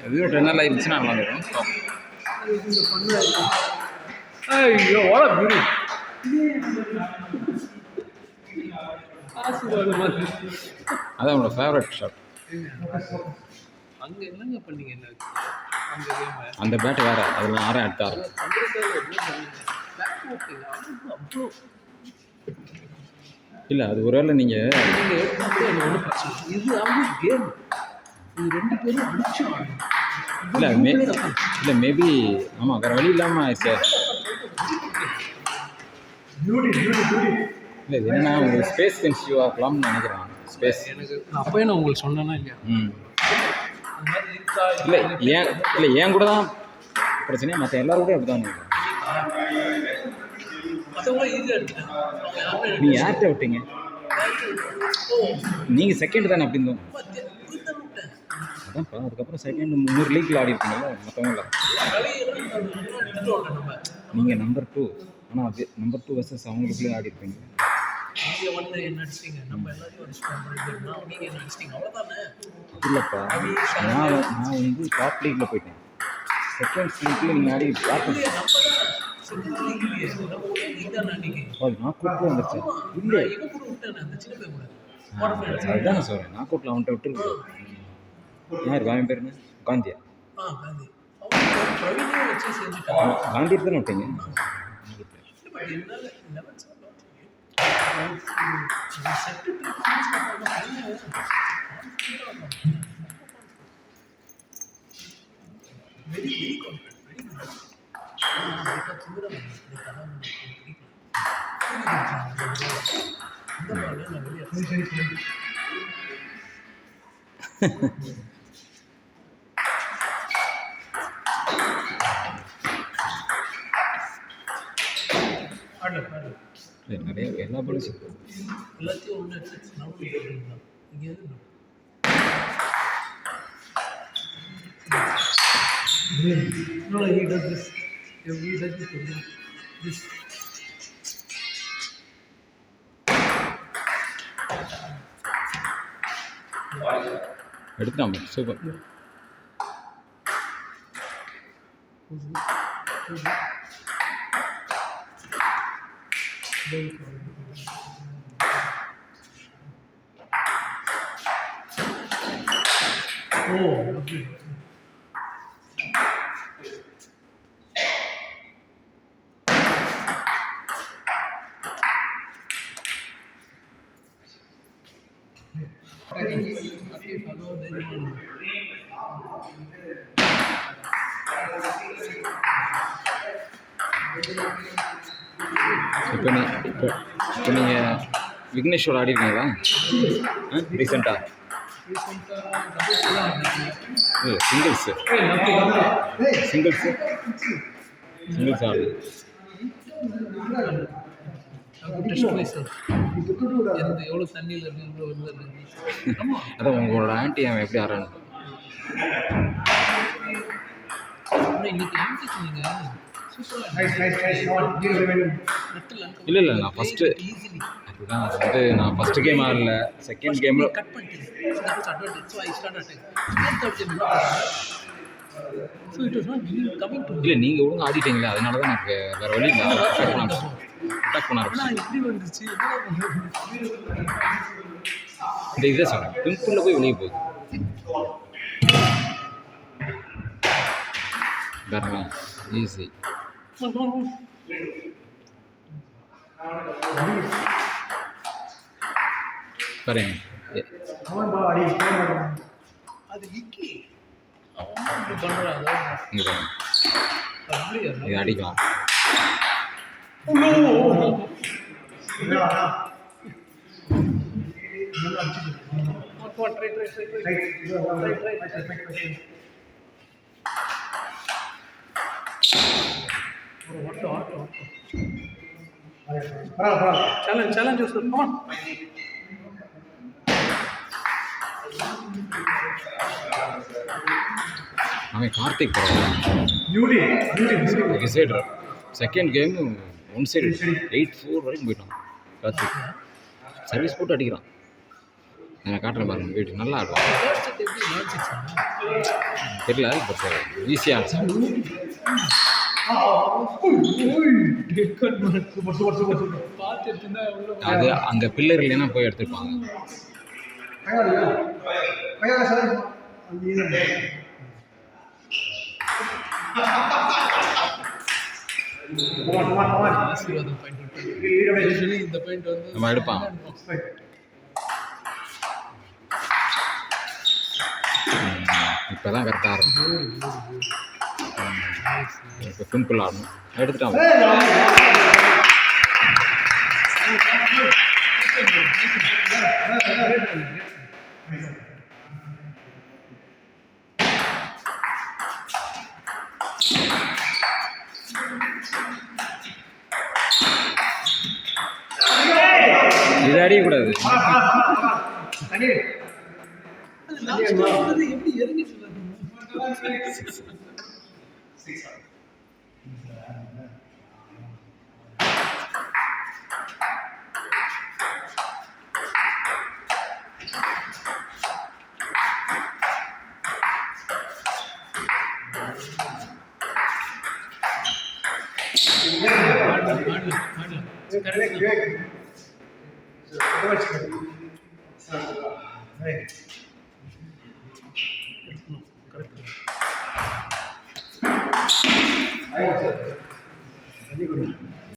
இது 2 நாள் ஆயிடுச்சுன்னா நல்லா இருக்கும். ஐயோ வாடா பியூரி அதான் உங்களோட ஃபேவரட் ஷாட். அங்கே என்னங்க பண்ணீங்க? என்ன அந்த அந்த பேட் வேறு, அதில் 6 எடுத்தாரு. இல்லை அது ஒருவேளை நீங்கள் ஒன்றும் பிரச்சனை இது அவங்க கேம். இது 2 பேரும் அடிச்சு இல்லை மேபி ஆமாம் வேறு வழி இல்லாமல் ஆயிடுச்சு. இல்லை இது என்னன்னா உங்களுக்கு ஸ்பேஸ் சென்சிட்டிவ் ஆகலாம்னு நினைக்கிறேன். ஸ்பேஸ் எனக்கு அப்போயே நான் உங்களுக்கு சொன்னேன்னா இல்லையா? இல்லை ஏன் கூட தான் பிரச்சனையே, மற்ற எல்லாரும் கூட அப்படி தான் நினைக்கிறேன். நீங்கள் யார்கிட்ட விட்டீங்க? நீங்கள் செகண்ட் தானே அப்படின்னு தோணும். அதான்ப்பா அதுக்கப்புறம் செகண்ட் 3 லீக்கில் ஆடி இருக்கீங்களா மற்றவங்கள. நீங்கள் நம்பர் 2, ஆனால் அது நம்பர் 2 வர்சஸ் அவங்களுக்குள்ளே ஆடி இருப்பீங்க. இல்லைப்பா நான் வந்து டாப் லீக்கில் போயிட்டேன். செகண்ட் லீக்கில் நீங்கள் ஆடி பார்த்து நாக் அவுட்டில் வந்துருச்சு. இல்லை அதுதான் சொல்கிறேன், நாக் அவுட்டில் அவன்கிட்ட விட்டுருக்கு. யார் அவன் பேர் என்ன? காந்தியா? காந்தி தானே விட்டீங்க? நிறைய எல்லா போலீஸும் எல்லாத்தையும் ஒன்று இங்கே no, he does this. He does this. எடுத்துட்டான் சூப்பர். Oh, lovely. இப்போ நீங்கள் விக்னேஷோட ஆடி இருக்கீங்களா ரீசெண்டாக? இல்லை சிங்கிள்ஸு ஆடு. எவ்வளோ தண்ணியில் அதான் உங்களோட ஆண்டி அவன் எப்படி ஆறானு இல்லை நான் ஃபஸ்ட்டு அதுதான் அது வந்து நான் ஃபஸ்ட்டு கேம் ஆடல, செகண்ட் கேமில் இல்லை நீங்கள் ஒழுங்காக ஆடிட்டீங்களே அதனால தான் எனக்கு வேறு வழி இல்லை அட்டாக் பண்ண ஆரம்பிச்சு. இந்த இதை சொன்னேன் பிம்பிளில் போய் வெளியே போகுது வேற ஈஸி. பாருங்க இது அடிக்கலாம். Challenge yourself. Come on. அவன் கார்த்திக் பரவாயில்ல. செகண்ட் கேம் 1 சைடு 8-4 வரைக்கும் போயிட்டான் கார்த்திக். சர்வீஸ் போட்டு அடிக்கிறான். நான் காட்டுறேன் பாருங்க, வீட்டு நல்லா ஆடுவான். பார்த்து எப்படி நான் சிக்ஸா தெரியல பட் ஈஸியாக பார்த்து எடுத்துருந்தா எவ்வளோ அது அங்கே பில்லர் இல்லைன்னா போய் எடுத்துருப்பாங்க. ஆசீர்வாதம் பாயிண்ட் யூஸ்வலி இந்த பாயிண்ட் வந்து நம்ம எடுப்பான். இப்போ தான் கரெக்டாக இருக்கும். இப்போ சிம்பிள் ஆடணும். எடுத்துட்டான். இது அடியக்கூடாது. எப்படி இறங்கி சொல்லுங்க கரெக்ட்